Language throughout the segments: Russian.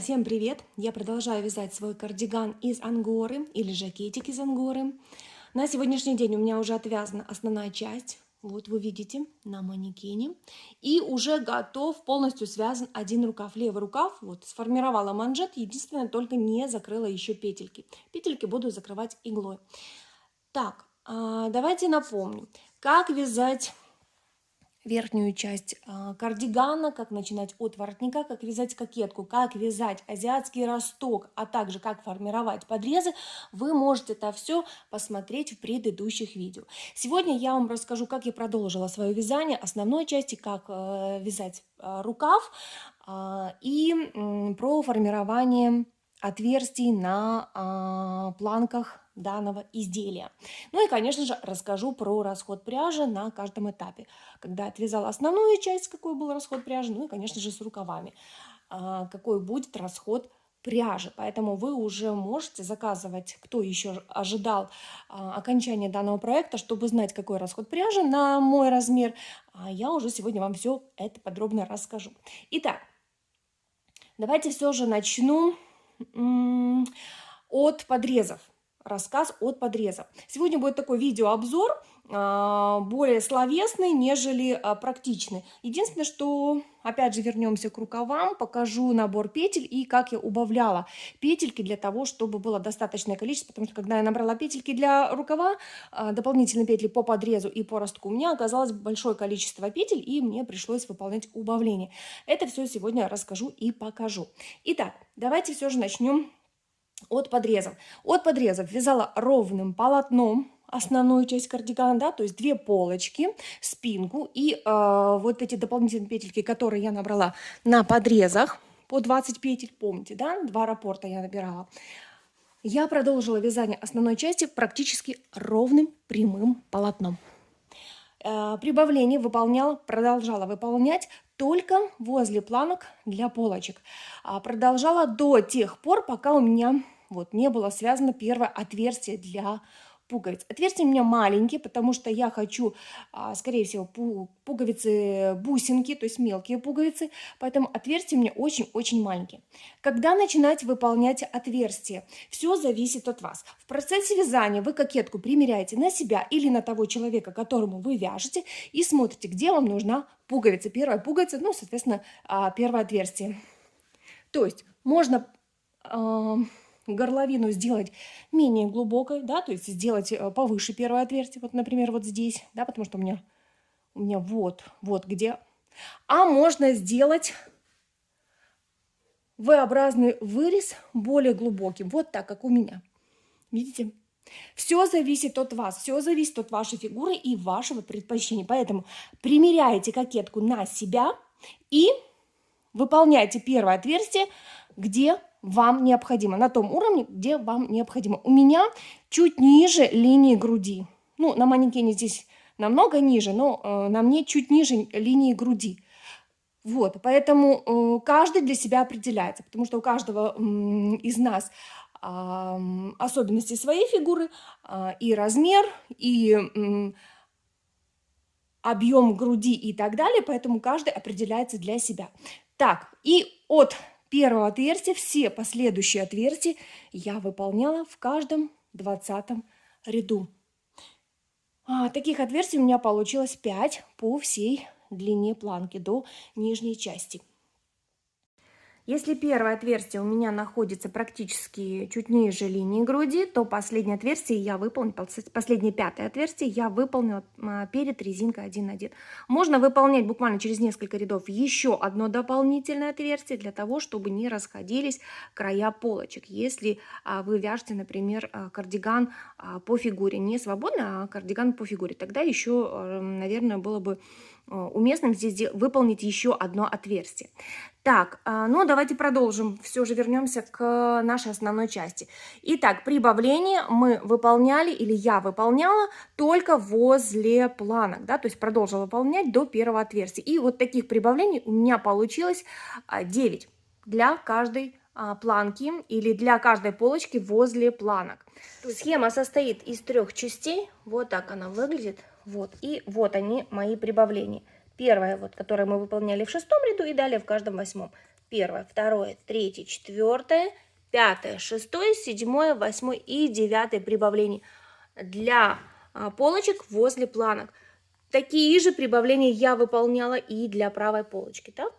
Всем привет! Я продолжаю вязать свой кардиган из ангоры или жакетик из ангоры. На сегодняшний день у меня уже отвязана основная часть. Вот вы видите на манекене. И уже готов, полностью связан один рукав. Левый рукав, вот сформировала манжет, единственное, только не закрыла еще петельки. Петельки буду закрывать иглой. Так, давайте напомню, как вязать верхнюю часть кардигана, как начинать от воротника, как вязать кокетку, как вязать азиатский росток, а также как формировать подрезы, вы можете это все посмотреть в предыдущих видео. Сегодня я вам расскажу, как я продолжила свое вязание основной части, как вязать рукав и про формирование отверстий на планках данного изделия. Ну и, конечно же, расскажу про расход пряжи на каждом этапе. Когда отвязала основную часть, какой был расход пряжи, ну и, конечно же, с рукавами, какой будет расход пряжи. Поэтому вы уже можете заказывать, кто еще ожидал окончания данного проекта, чтобы знать, какой расход пряжи на мой размер. Я уже сегодня вам все это подробно расскажу. Итак, давайте все же начну от подрезов. Рассказ от подрезов. Сегодня будет такой видеообзор, более словесный, нежели практичный. Единственное, что, опять же, вернемся к рукавам, покажу набор петель и как я убавляла петельки для того, чтобы было достаточное количество, потому что когда я набрала петельки для рукава, дополнительные петли по подрезу и по ростку, у меня оказалось большое количество петель, и мне пришлось выполнять убавление. Это все сегодня расскажу и покажу. Итак, давайте все же начнем от подрезов. От подрезов вязала ровным полотном основную часть кардигана, да, то есть 2 полочки, спинку и вот эти дополнительные петельки, которые я набрала на подрезах по 20 петель, помните, да, 2 раппорта я набирала. Я продолжила вязание основной части практически ровным прямым полотном. Прибавление продолжала выполнять только возле планок для полочек. Продолжала до тех пор, пока у меня не было связано первое отверстие для пуговиц. Отверстия у меня маленькие, потому что я хочу, скорее всего, пуговицы-бусинки, то есть мелкие пуговицы, поэтому отверстия у меня очень-очень маленькие. Когда начинать выполнять отверстия? Все зависит от вас. В процессе вязания вы кокетку примеряете на себя или на того человека, которому вы вяжете, и смотрите, где вам нужна пуговица. Первая пуговица, ну, соответственно, первое отверстие. То есть можно горловину сделать менее глубокой, да, то есть сделать повыше первое отверстие, вот, например, вот здесь, да, потому что у меня вот где. А можно сделать V-образный вырез более глубоким, вот так, как у меня. Видите? Все зависит от вас, все зависит от вашей фигуры и вашего предпочтения. Поэтому примеряйте кокетку на себя и выполняйте первое отверстие, где вам необходимо, на том уровне, где вам необходимо. У меня чуть ниже линии груди. Ну, на манекене здесь намного ниже, но на мне чуть ниже линии груди. Вот, поэтому каждый для себя определяется, потому что у каждого из нас особенности своей фигуры, и размер, и объем груди и так далее, поэтому каждый определяется для себя. Так, и от первого отверстия все последующие отверстия я выполняла в каждом 20-м ряду. Таких отверстий у меня получилось 5 по всей длине планки до нижней части. Если первое отверстие у меня находится практически чуть ниже линии груди, то последнее отверстие я выполнила, последнее 5-е отверстие я выполнила перед резинкой 1-1. Можно выполнять буквально через несколько рядов еще одно дополнительное отверстие для того, чтобы не расходились края полочек. Если вы вяжете, например, кардиган по фигуре, не свободно, а кардиган по фигуре, тогда еще, наверное, было бы уместным здесь выполнить еще одно отверстие. Так, ну давайте продолжим, все же вернемся к нашей основной части. Итак, прибавление мы выполняли, или я выполняла только возле планок, да, то есть продолжила выполнять до первого отверстия. И вот таких прибавлений у меня получилось 9 для каждой планки или для каждой полочки возле планок. Схема состоит из 3 частей, вот так она выглядит. Вот, и вот они, мои прибавления. Первое, вот, которое мы выполняли в 6-м ряду, и далее в каждом 8-м. первое, второе, третье, четвертое, пятое, шестое, седьмое, восьмое и девятое прибавление для полочек возле планок. Такие же прибавления я выполняла и для правой полочки, так?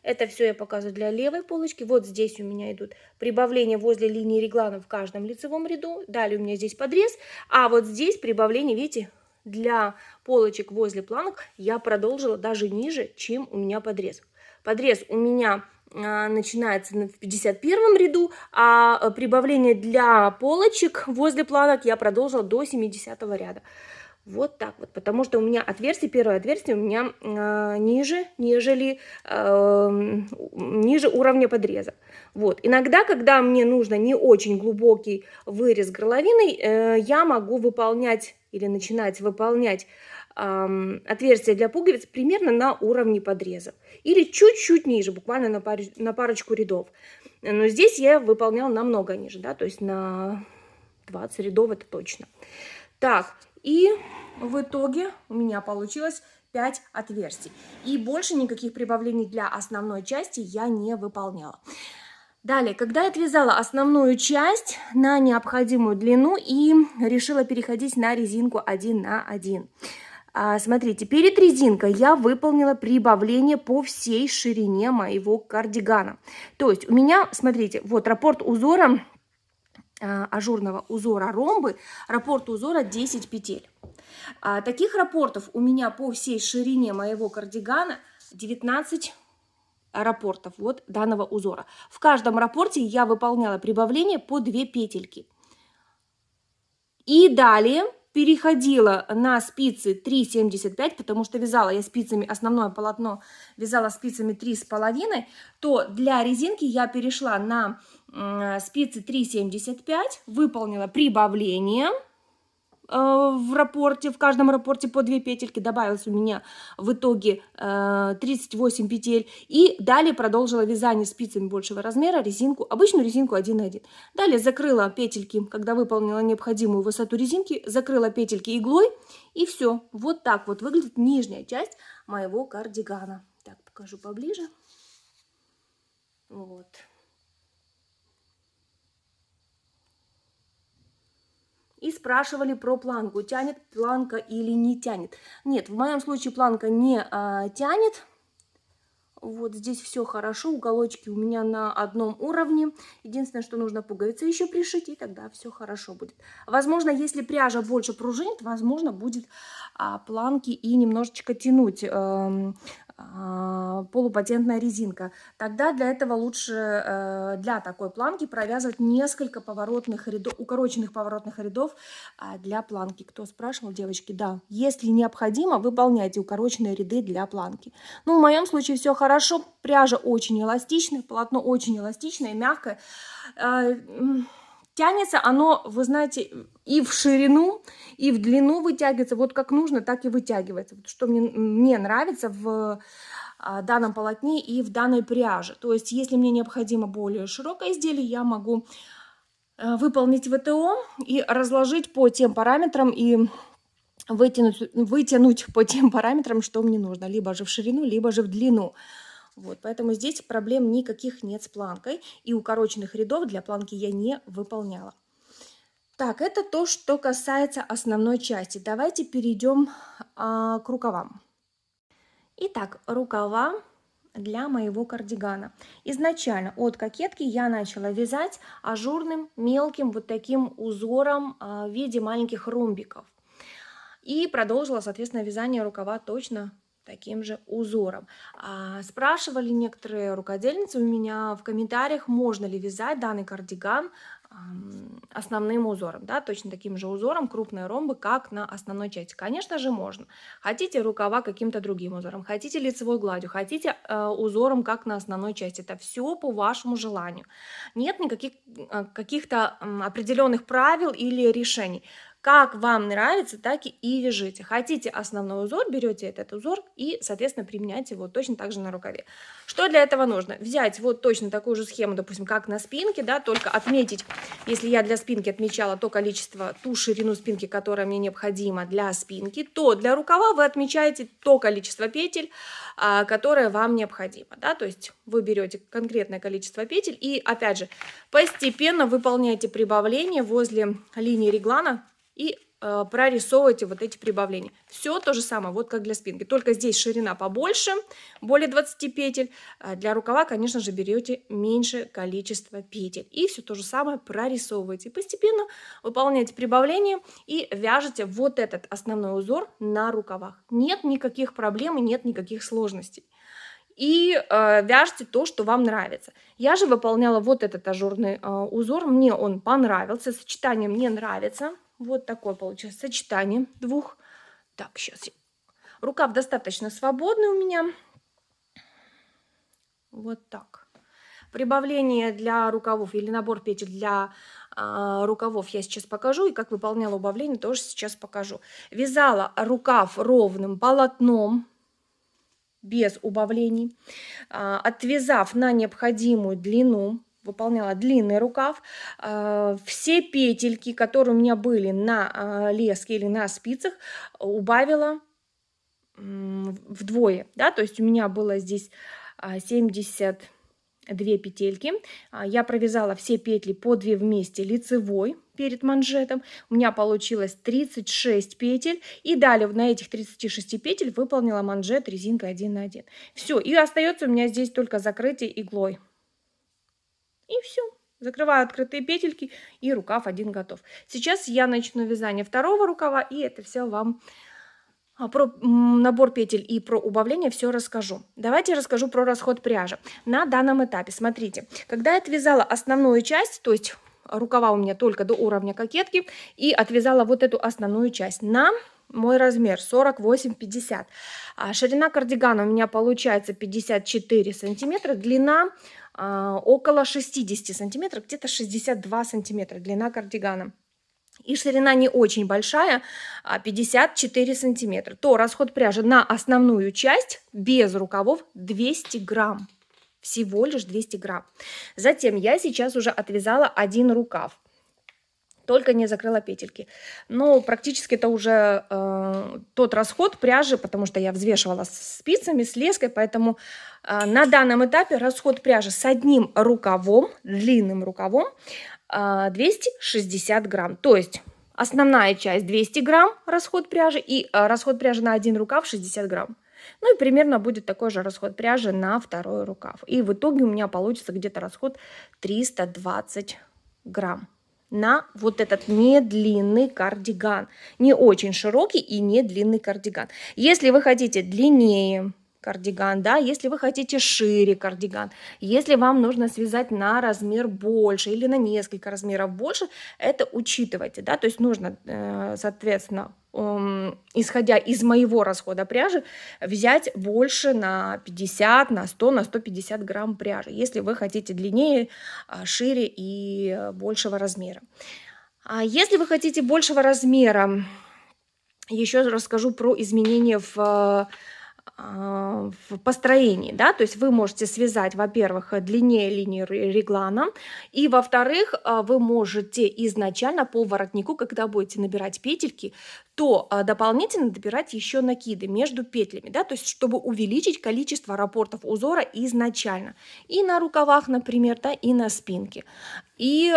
Это все я показываю для левой полочки. Вот здесь у меня идут прибавления возле линии реглана в каждом лицевом ряду. Далее у меня здесь подрез. А вот здесь прибавление, видите, для полочек возле планок я продолжила даже ниже, чем у меня подрез. Подрез у меня начинается в 51 ряду, а прибавление для полочек возле планок я продолжила до 70 ряда. Вот так вот, потому что у меня отверстие, первое отверстие у меня ниже уровня подреза. Вот. Иногда, когда мне нужно не очень глубокий вырез горловины, я могу выполнять или начинать выполнять отверстие для пуговиц примерно на уровне подреза. Или чуть-чуть ниже, буквально на парочку рядов. Но здесь я выполняла намного ниже, да, то есть на 20 рядов это точно. Так, и в итоге у меня получилось 5 отверстий. И больше никаких прибавлений для основной части я не выполняла. Далее, когда я отвязала основную часть на необходимую длину и решила переходить на резинку 1 на 1. Смотрите, перед резинкой я выполнила прибавление по всей ширине моего кардигана. То есть у меня, смотрите, вот раппорт узора, ажурного узора ромбы, раппорт узора 10 петель. Таких раппортов у меня по всей ширине моего кардигана 19 раппортов вот данного узора. В каждом раппорте я выполняла прибавление по 2 петельки. И далее переходила на спицы 3,75, потому что вязала я спицами, основное полотно вязала спицами 3,5, то для резинки я перешла на спицы 3,75, выполнила прибавление в раппорте, в каждом раппорте по 2 петельки, добавилось у меня в итоге 38 петель, и далее продолжила вязание спицами большего размера, резинку, обычную резинку 1 на 1. Далее закрыла петельки, когда выполнила необходимую высоту резинки, закрыла петельки иглой, и все. Вот так вот выглядит нижняя часть моего кардигана. Так, покажу поближе. Вот. И спрашивали про планку, тянет планка или не тянет. Нет, в моем случае планка не тянет. Вот здесь все хорошо, уголочки у меня на одном уровне. Единственное, что нужно пуговицы еще пришить, и тогда все хорошо будет. Возможно, если пряжа больше пружинит, возможно, будет планки и немножечко тянуть полупатентная резинка. Тогда для этого лучше для такой планки провязывать несколько поворотных рядов, укороченных поворотных рядов для планки. Кто спрашивал, девочки, да, если необходимо, выполняйте укороченные ряды для планки. Ну, в моем случае все хорошо, пряжа очень эластичная, полотно очень эластичное, мягкое. Тянется оно, вы знаете, и в ширину, и в длину вытягивается. Вот как нужно, так и вытягивается. Вот что мне нравится в данном полотне и в данной пряже. То есть, если мне необходимо более широкое изделие, я могу выполнить ВТО и разложить по тем параметрам и вытянуть по тем параметрам, что мне нужно. Либо же в ширину, либо же в длину. Вот, поэтому здесь проблем никаких нет с планкой. И укороченных рядов для планки я не выполняла. Так, это то, что касается основной части. Давайте перейдем к рукавам. Итак, рукава для моего кардигана. Изначально от кокетки я начала вязать ажурным мелким вот таким узором в виде маленьких ромбиков. И продолжила, соответственно, вязание рукава точно таким же узором. Спрашивали некоторые рукодельницы у меня в комментариях, можно ли вязать данный кардиган основным узором, да, точно таким же узором, крупные ромбы, как на основной части. Конечно же, можно. Хотите рукава каким-то другим узором, хотите лицевой гладью, хотите узором, как на основной части. Это все по вашему желанию. Нет никаких каких-то определенных правил или решений. как вам нравится, так и вяжите. Хотите основной узор, берете этот узор и, соответственно, применяйте его точно так же на рукаве. Что для этого нужно? Взять вот точно такую же схему, допустим, как на спинке, да, только отметить, если я для спинки отмечала то количество, ту ширину спинки, которая мне необходима для спинки, то для рукава вы отмечаете то количество петель, которое вам необходимо, да, то есть вы берете конкретное количество петель и, опять же, постепенно выполняете прибавления возле линии реглана и прорисовываете вот эти прибавления. Все то же самое, вот как для спинки, только здесь ширина побольше, более 20 петель. Для рукава, конечно же, берете меньшее количество петель. И все то же самое прорисовываете. Постепенно выполняете прибавления и вяжете вот этот основной узор на рукавах. Нет никаких проблем и нет никаких сложностей. И вяжите то, что вам нравится. Я же выполняла вот этот ажурный узор, мне он понравился, сочетание мне нравится. Вот такое получилось сочетание двух. Так, сейчас. Рукав достаточно свободный у меня. Вот так. Прибавление для рукавов или набор петель для рукавов я сейчас покажу. И как выполняла убавление, тоже сейчас покажу. Вязала рукав ровным полотном, без убавлений. Отвязав на необходимую длину, выполняла длинный рукав. Все петельки, которые у меня были на леске или на спицах, убавила вдвое. Да? То есть у меня было здесь 72 петельки. Я провязала все петли по 2 вместе лицевой перед манжетом. У меня получилось 36 петель. И далее на этих 36 петель выполнила манжет резинкой 1 на 1. Все. И остается у меня здесь только закрытие иглой. И все. Закрываю открытые петельки, и рукав один готов. Сейчас я начну вязание второго рукава, и это все вам про набор петель и про убавление все расскажу. Давайте расскажу про расход пряжи. На данном этапе, смотрите, когда я отвязала основную часть, то есть рукава у меня только до уровня кокетки, и отвязала вот эту основную часть на мой размер 48-50. Ширина кардигана у меня получается 54 сантиметра, длина около 60 сантиметров, где-то 62 сантиметра длина кардигана. И ширина не очень большая, 54 сантиметра. То расход пряжи на основную часть без рукавов 200 грамм. Всего лишь 200 грамм. Затем я сейчас уже отвязала один рукав. Только не закрыла петельки. Но практически это уже тот расход пряжи, потому что я взвешивала с спицами, с леской. Поэтому на данном этапе расход пряжи с одним рукавом, длинным рукавом, 260 грамм. То есть основная часть 200 грамм расход пряжи и расход пряжи на один рукав 60 грамм. Ну и примерно будет такой же расход пряжи на второй рукав. И в итоге у меня получится где-то расход 320 грамм на вот этот недлинный кардиган. Не очень широкий и не длинный кардиган. Если вы хотите длиннее кардиган, да, если вы хотите шире кардиган, если вам нужно связать на размер больше или на несколько размеров больше, это учитывайте, да, то есть нужно, соответственно, исходя из моего расхода пряжи, взять больше на 50, на 100, на 150 грамм пряжи, если вы хотите длиннее, шире и большего размера. А если вы хотите большего размера, еще расскажу про изменения в построении, да, то есть вы можете связать, во-первых, длиннее линии реглана, и, во-вторых, вы можете изначально по воротнику, когда будете набирать петельки, то дополнительно добирать еще накиды между петлями, да, то есть чтобы увеличить количество раппортов узора изначально, и на рукавах, например, да, и на спинке. И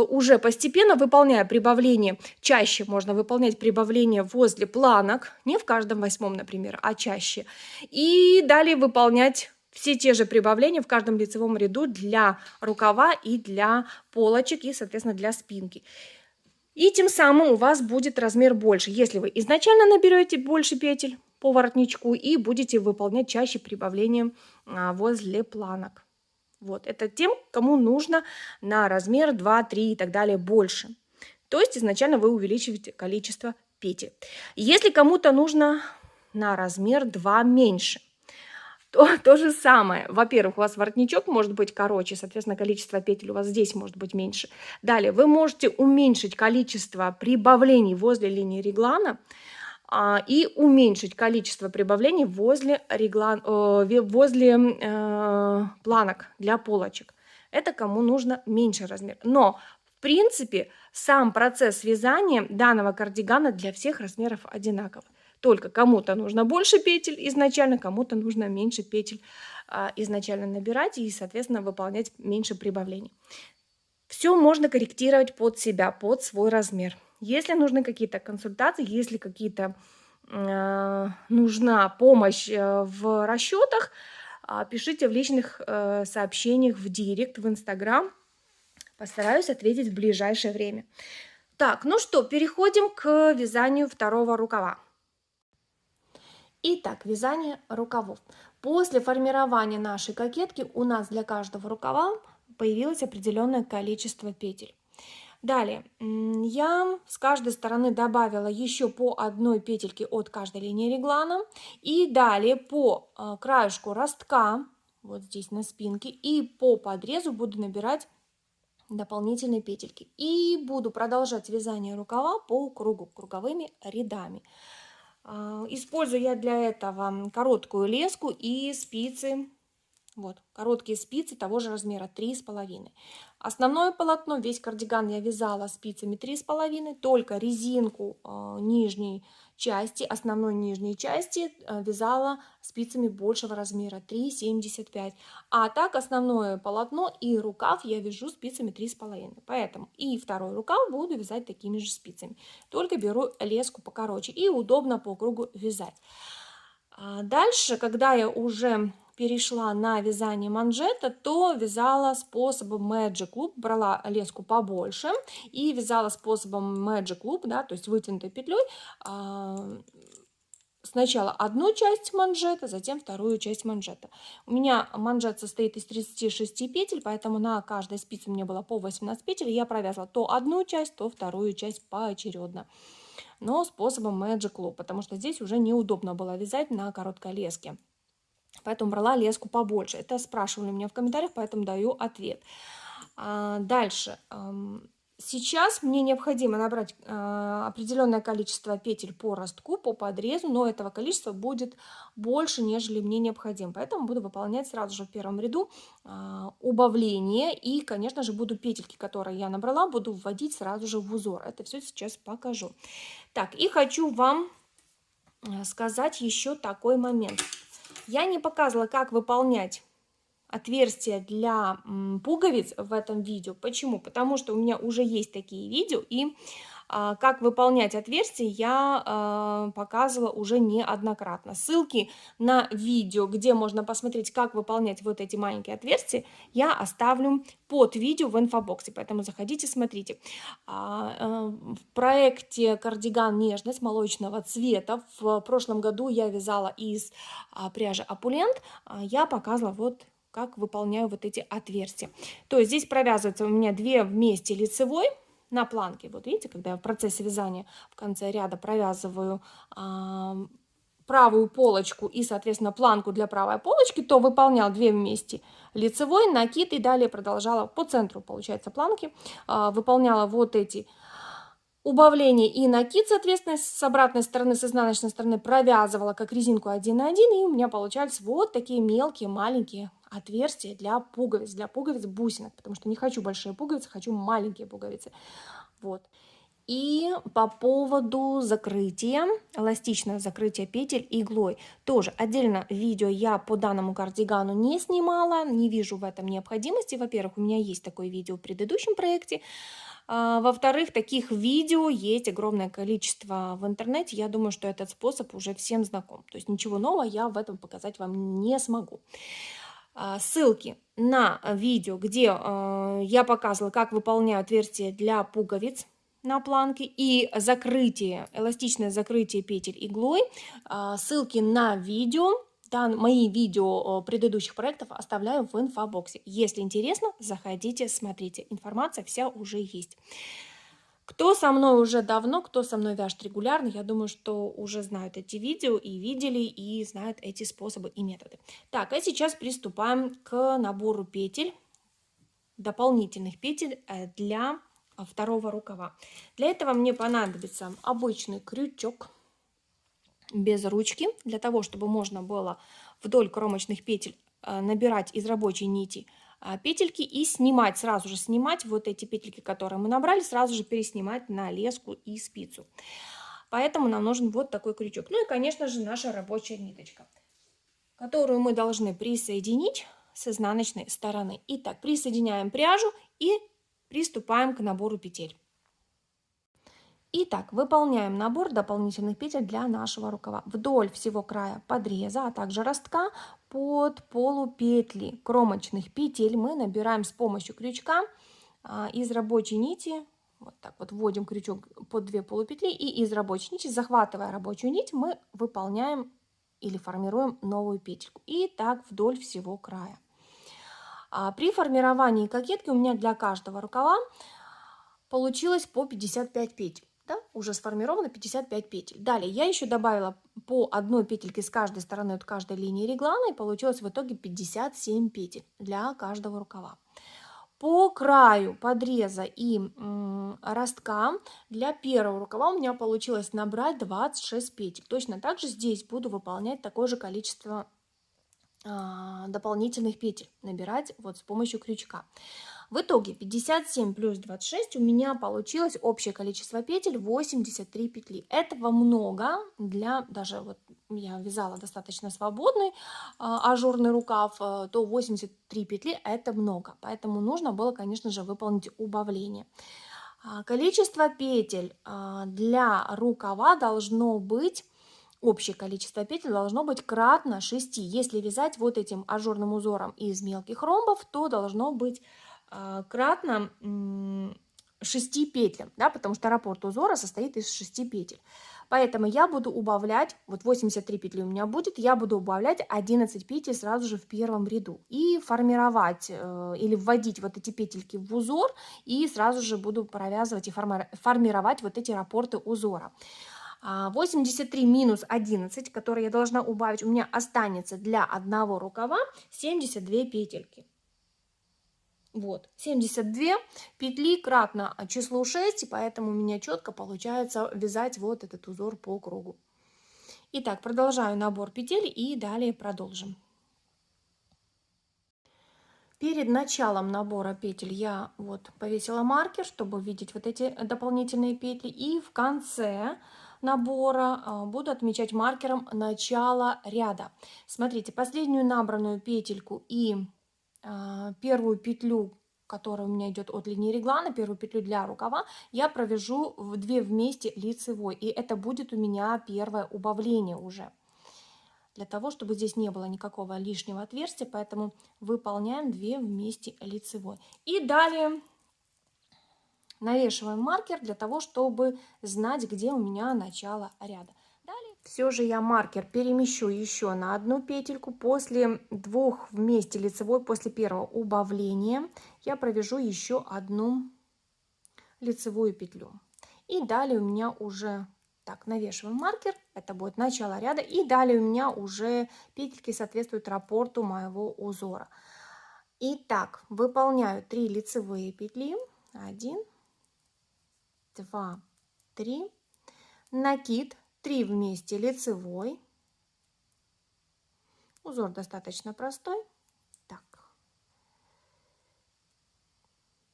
уже постепенно, выполняя прибавление, чаще можно выполнять прибавление возле планок, не в каждом 8, например, а чаще. И далее выполнять все те же прибавления в каждом лицевом ряду для рукава и для полочек, и, соответственно, для спинки. И тем самым у вас будет размер больше, если вы изначально наберете больше петель по воротничку и будете выполнять чаще прибавления возле планок. Вот, это тем, кому нужно на размер 2, 3 и так далее больше. То есть изначально вы увеличиваете количество петель. Если кому-то нужно на размер 2 меньше, то же самое. Во-первых, у вас воротничок может быть короче, соответственно, количество петель у вас здесь может быть меньше. Далее, вы можете уменьшить количество прибавлений возле линии реглана и уменьшить количество прибавлений возле планок для полочек. Это кому нужно меньше размер. Но, в принципе, сам процесс вязания данного кардигана для всех размеров одинаков. Только кому-то нужно больше петель изначально, кому-то нужно меньше петель изначально набирать и, соответственно, выполнять меньше прибавлений. Все можно корректировать под себя, под свой размер. Если нужны какие-то консультации, если нужна помощь в расчетах, пишите в личных сообщениях в директ, в Инстаграм. Постараюсь ответить в ближайшее время. Так, ну что, переходим к вязанию второго рукава. Итак, вязание рукавов. После формирования нашей кокетки у нас для каждого рукава появилось определенное количество петель. Далее, я с каждой стороны добавила еще по одной петельке от каждой линии реглана. И далее по краешку ростка, вот здесь на спинке, и по подрезу буду набирать дополнительные петельки. И буду продолжать вязание рукава по кругу, круговыми рядами. Использую я для этого короткую леску и спицы. Вот, короткие спицы того же размера 3,5. Основное полотно, весь кардиган я вязала спицами 3,5, только резинку нижней части, основной нижней части вязала спицами большего размера 3,75. А так основное полотно и рукав я вяжу спицами 3,5. Поэтому и второй рукав буду вязать такими же спицами. Только беру леску покороче и удобно по кругу вязать. Дальше, когда я уже перешла на вязание манжета, то вязала способом Magic Loop, брала леску побольше и вязала способом Magic Loop, да, то есть вытянутой петлей, сначала одну часть манжета, затем вторую часть манжета. У меня манжет состоит из 36 петель, поэтому на каждой спице у меня было по 18 петель, и я провязала то одну часть, то вторую часть поочередно, но способом Magic Loop, потому что здесь уже неудобно было вязать на короткой леске. Поэтому брала леску побольше. Это спрашивали меня в комментариях, поэтому даю ответ. Дальше. Сейчас мне необходимо набрать определенное количество петель по ростку, по подрезу, но этого количества будет больше, нежели мне необходимо. Поэтому буду выполнять сразу же в первом ряду убавление. И, конечно же, буду петельки, которые я набрала, буду вводить сразу же в узор. Это все сейчас покажу. Так, и хочу вам сказать еще такой момент. Я не показывала, как выполнять отверстия для пуговиц в этом видео. Почему? Потому что у меня уже есть такие видео, и как выполнять отверстия я показывала уже неоднократно. Ссылки на видео, где можно посмотреть, как выполнять вот эти маленькие отверстия, я оставлю под видео в инфобоксе, поэтому заходите, смотрите. В проекте кардиган «Нежность» молочного цвета в прошлом году я вязала из пряжи Опулент, я показывала вот как выполняю вот эти отверстия. То есть здесь провязывается у меня 2 вместе лицевой на планке. Вот видите, когда я в процессе вязания в конце ряда провязываю правую полочку и, соответственно, планку для правой полочки, то выполнял 2 вместе лицевой, накид и далее продолжала по центру, получается, планки, выполняла вот эти убавление и накид, соответственно, с обратной стороны, с изнаночной стороны провязывала как резинку 1 на 1, и у меня получались вот такие мелкие, маленькие отверстия для пуговиц бусинок, потому что не хочу большие пуговицы, хочу маленькие пуговицы. Вот. И по поводу закрытия, эластичного закрытия петель иглой, тоже отдельно видео я по данному кардигану не снимала, не вижу в этом необходимости. Во-первых, у меня есть такое видео в предыдущем проекте. Во-вторых, таких видео есть огромное количество в интернете. Я думаю, что этот способ уже всем знаком. То есть ничего нового я в этом показать вам не смогу. Ссылки на видео, где я показывала, как выполняю отверстия для пуговиц на планке и закрытие, эластичное закрытие петель иглой. Ссылки на видео, да, мои видео предыдущих проектов оставляю в инфобоксе. Если интересно, заходите, смотрите. Информация вся уже есть. Кто со мной уже давно, кто со мной вяжет регулярно, я думаю, что уже знают эти видео и видели, и знают эти способы и методы. Так, а сейчас приступаем к набору петель, дополнительных петель для второго рукава. Для этого мне понадобится обычный крючок без ручки, для того, чтобы можно было вдоль кромочных петель набирать из рабочей нити петельки и снимать, сразу же снимать вот эти петельки, которые мы набрали, сразу же переснимать на леску и спицу. Поэтому нам нужен вот такой крючок. Ну и, конечно же, наша рабочая ниточка, которую мы должны присоединить с изнаночной стороны. Итак, присоединяем пряжу и приступаем к набору петель. Итак, выполняем набор дополнительных петель для нашего рукава. Вдоль всего края подреза, а также ростка под полупетли кромочных петель мы набираем с помощью крючка из рабочей нити. Вот так вот вводим крючок под 2 полупетли и из рабочей нити, захватывая рабочую нить, мы выполняем или формируем новую петельку. И так вдоль всего края. При формировании кокетки у меня для каждого рукава получилось по 55 петель. Да, уже сформировано 55 петель. Далее я еще добавила по одной петельке с каждой стороны от каждой линии реглана, и получилось в итоге 57 петель для каждого рукава. По краю подреза и ростка для первого рукава у меня получилось набрать 26 петель. Точно так же здесь буду выполнять такое же количество дополнительных петель, набирать вот с помощью крючка. В итоге 57 плюс 26 у меня получилось общее количество петель 83 петли. Этого много для, даже вот я вязала достаточно свободный ажурный рукав, то 83 петли это много. Поэтому нужно было, конечно же, выполнить убавление. Количество петель для рукава должно быть, общее количество петель должно быть кратно 6. Если вязать вот этим ажурным узором из мелких ромбов, то должно быть кратно 6 петлям, да, потому что раппорт узора состоит из 6 петель. Поэтому я буду убавлять, вот 83 петли у меня будет, я буду убавлять 11 петель сразу же в первом ряду и формировать или вводить вот эти петельки в узор, и сразу же буду провязывать и формировать вот эти раппорты узора. 83 минус 11, которые я должна убавить, у меня останется для одного рукава 72 петельки. Вот, 72 петли кратно числу 6, и поэтому у меня четко получается вязать вот этот узор по кругу. Итак, продолжаю набор петель и далее продолжим. Перед началом набора петель я вот повесила маркер, чтобы видеть вот эти дополнительные петли, и в конце набора буду отмечать маркером начало ряда. Смотрите, последнюю набранную петельку и первую петлю, которая у меня идет от линии реглана, первую петлю для рукава, я провяжу в 2 вместе лицевой, и это будет у меня первое убавление уже, для того, чтобы здесь не было никакого лишнего отверстия, поэтому выполняем 2 вместе лицевой. И далее навешиваем маркер для того, чтобы знать, где у меня начало ряда. Далее все же я маркер перемещу еще на одну петельку. После 2 вместе лицевой, после первого убавления, я провяжу еще одну лицевую петлю. И далее у меня уже, так, навешиваем маркер, это будет начало ряда, и далее у меня уже петельки соответствуют раппорту моего узора. Итак, выполняю 3 лицевые петли, 1, 2, 3, накид, 3 вместе лицевой, узор достаточно простой, так,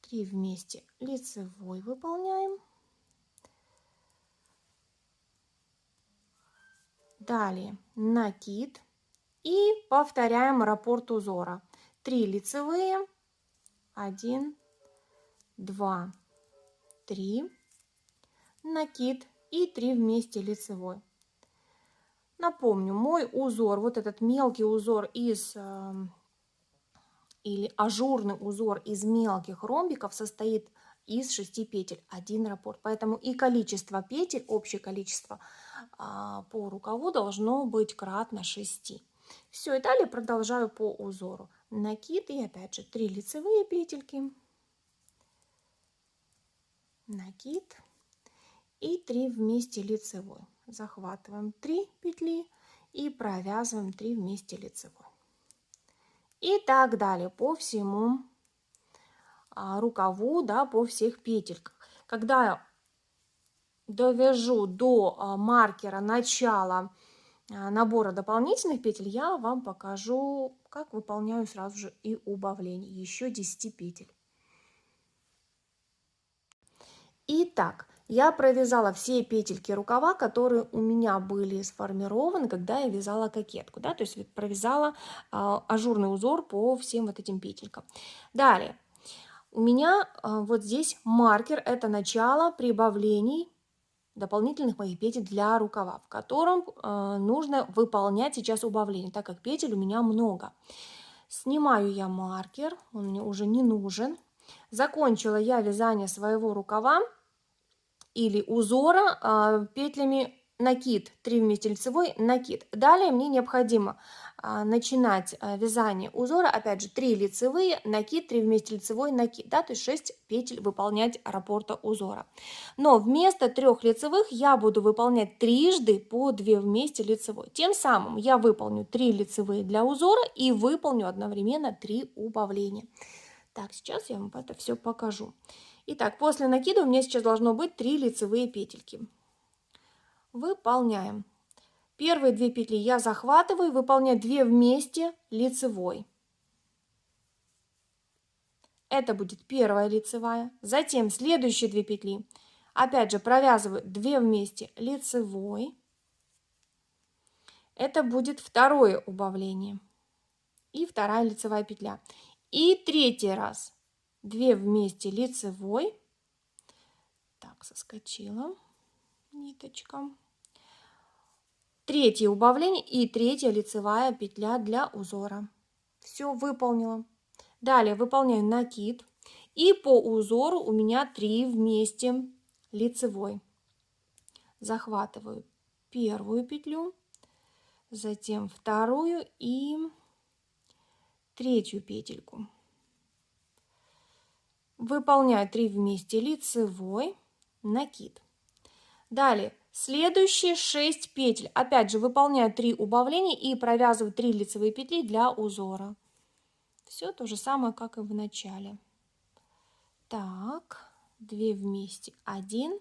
3 вместе лицевой выполняем, далее накид и повторяем раппорт узора, 3 лицевые, 1, 2, 3, накид и 3 вместе лицевой. Напомню, мой узор, вот этот мелкий узор из или ажурный узор из мелких ромбиков состоит из 6 петель, 1 раппорт. Поэтому и количество петель, общее количество по рукаву должно быть кратно 6. Все, и далее продолжаю по узору. Накид и опять же 3 лицевые петельки. накид и 3 вместе лицевой. Захватываем 3 петли и провязываем 3 вместе лицевой. И так далее по всему рукаву, да, по всех петельках. Когда я довяжу до маркера начала набора дополнительных петель, я вам покажу, как выполняю сразу же и убавление еще 10 петель. Итак, я провязала все петельки рукава, которые у меня были сформированы, когда я вязала кокетку, да, то есть провязала ажурный узор по всем вот этим петелькам. Далее, у меня вот здесь маркер, это начало прибавлений дополнительных моих петель для рукава, в котором нужно выполнять сейчас убавление, так как петель у меня много. Снимаю я маркер, он мне уже не нужен. Закончила я вязание своего рукава или узора петлями накид, 3 вместе лицевой, накид. Далее мне необходимо начинать вязание узора, опять же 3 лицевые, накид, 3 вместе лицевой, накид, да, то есть 6 петель выполнять раппорта узора. Но вместо 3 лицевых я буду выполнять трижды по 2 вместе лицевой. Тем самым я выполню 3 лицевые для узора и выполню одновременно 3 убавления. Так, сейчас я вам это все покажу. Итак, после накида у меня сейчас должно быть 3 лицевые петельки. Выполняем. Первые 2 петли я захватываю, выполняю 2 вместе лицевой. Это будет первая лицевая. Затем следующие 2 петли. Опять же провязываю 2 вместе лицевой. Это будет второе убавление. И вторая лицевая петля. И третий раз 2 вместе лицевой. Так, соскочила ниточка. Третье убавление и третья лицевая петля для узора. Все выполнила. Далее выполняю накид. И по узору у меня 3 вместе лицевой. Захватываю первую петлю, затем вторую и третью петельку. Выполняю 3 вместе лицевой, накид. Далее следующие 6 петель. Опять же выполняю 3 убавления и провязываю 3 лицевые петли для узора. Все то же самое, как и в начале. Так, 2 вместе 1,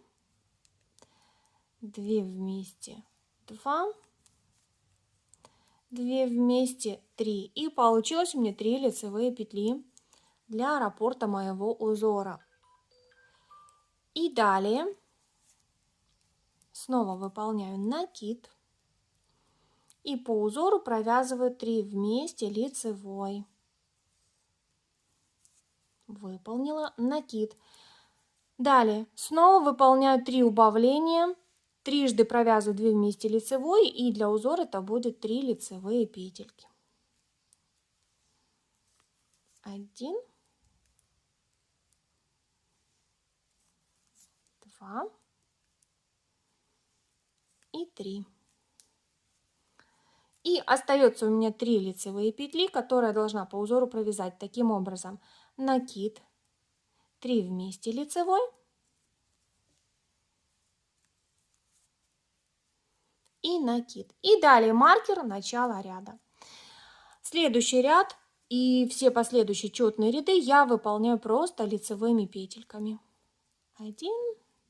2 вместе 2, 2 вместе 3. И получилось у меня 3 лицевые петли для раппорта моего узора. И далее снова выполняю накид. И по узору провязываю 3 вместе лицевой. Выполнила накид. Далее снова выполняю 3 убавления. Трижды провязываю 2 вместе лицевой. И для узора это будет 3 лицевые петельки. 1, 2 и 3. И остается у меня 3 лицевые петли, которые я должна по узору провязать таким образом. Накид, 3 вместе лицевой и накид. И далее маркер начала ряда. Следующий ряд и все последующие четные ряды я выполняю просто лицевыми петельками. 1,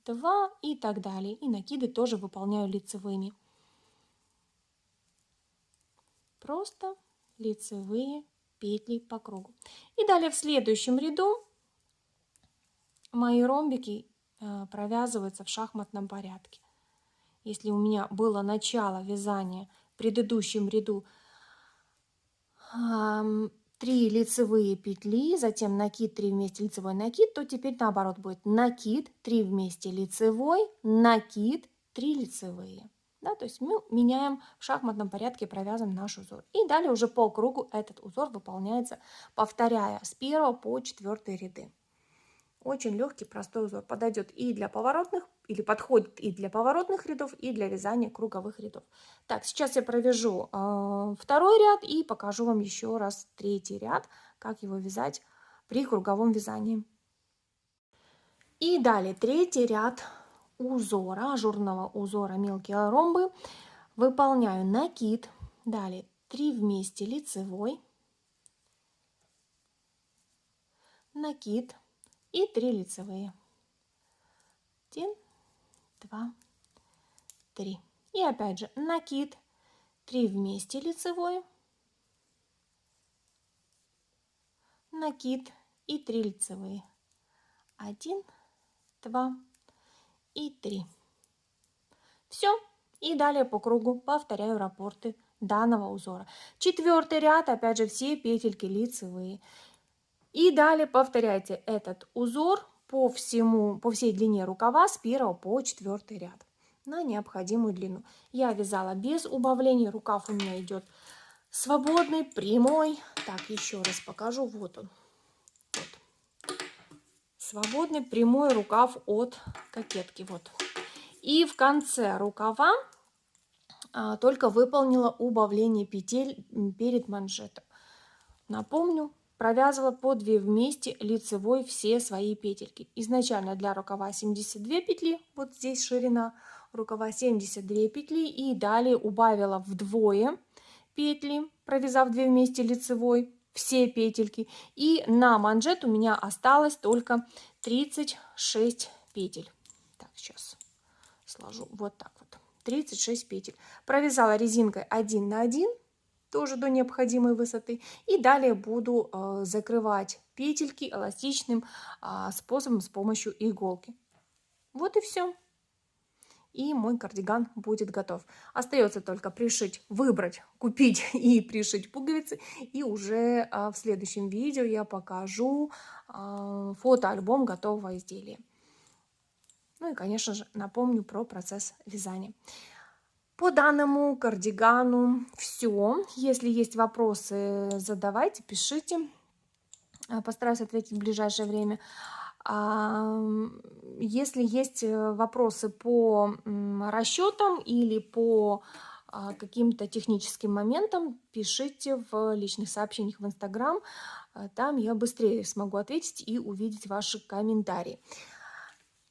2 и так далее. И накиды тоже выполняю лицевыми. Просто лицевые петли по кругу. И далее в следующем ряду мои ромбики провязываются в шахматном порядке. Если у меня было начало вязания в предыдущем ряду 3 лицевые петли, затем накид, 3 вместе лицевой, накид, то теперь наоборот будет накид, 3 вместе лицевой, накид, 3 лицевые. Да, то есть мы меняем в шахматном порядке, провязываем наш узор. И далее уже по кругу этот узор выполняется, повторяя с 1 по 4 ряды. Очень легкий, простой узор. Подойдет и для поворотных, или подходит и для поворотных рядов, и для вязания круговых рядов. Так, сейчас я провяжу второй ряд и покажу вам еще раз третий ряд, как его вязать при круговом вязании. И далее третий ряд узора, ажурного узора мелкие ромбы. Выполняю накид. Далее 3 вместе лицевой, накид и 3 лицевые. 1, 2, 3. И опять же накид, 3 вместе лицевой, накид и 3 лицевые. 1, 2 и 3. Все. И далее по кругу повторяю раппорты данного узора. Четвертый ряд, опять же, все петельки лицевые. И далее повторяйте этот узор по всей длине рукава с 1 по 4 ряд на необходимую длину. Я вязала без убавлений, рукав у меня идет свободный, прямой. Так, еще раз покажу, вот он. Вот. Свободный прямой рукав от кокетки, вот. И в конце рукава только выполнила убавление петель перед манжетом. Напомню, провязывала по 2 вместе лицевой все свои петельки. Изначально для рукава 72 петли, вот здесь ширина рукава 72 петли, и далее убавила вдвое петли, провязав 2 вместе лицевой все петельки, и на манжет у меня осталось только 36 петель. Так, сейчас сложу вот так вот. 36 петель. Провязала резинкой 1 на 1, тоже до необходимой высоты. И далее буду закрывать петельки эластичным способом с помощью иголки. Вот и все. И мой кардиган будет готов. Остается только пришить, выбрать, купить и пришить пуговицы. И уже в следующем видео я покажу фотоальбом готового изделия. Ну и, конечно же, напомню про процесс вязания. По данному кардигану все. Если есть вопросы, задавайте, пишите. Постараюсь ответить в ближайшее время. Если есть вопросы по расчетам или по каким-то техническим моментам, пишите в личных сообщениях в Инстаграм. Там я быстрее смогу ответить и увидеть ваши комментарии.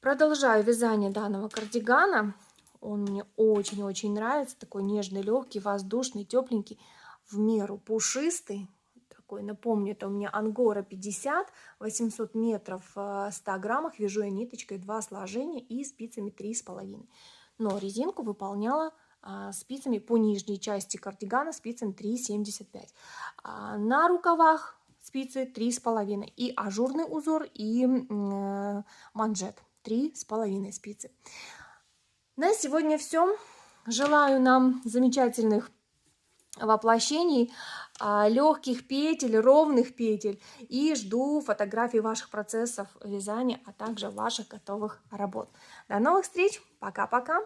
Продолжаю вязание данного кардигана. Он мне очень-очень нравится. Такой нежный, легкий, воздушный, тепленький, в меру пушистый. Такой, напомню, это у меня ангора 50, 800 метров в 100 граммах. Вяжу я ниточкой 2 сложения и спицами 3,5. Но резинку выполняла спицами по нижней части кардигана спицами 3,75. На рукавах спицы 3,5. И ажурный узор, и манжет 3,5 спицы. На сегодня все. Желаю нам замечательных воплощений, легких петель, ровных петель. И жду фотографий ваших процессов вязания, а также ваших готовых работ. До новых встреч. Пока-пока.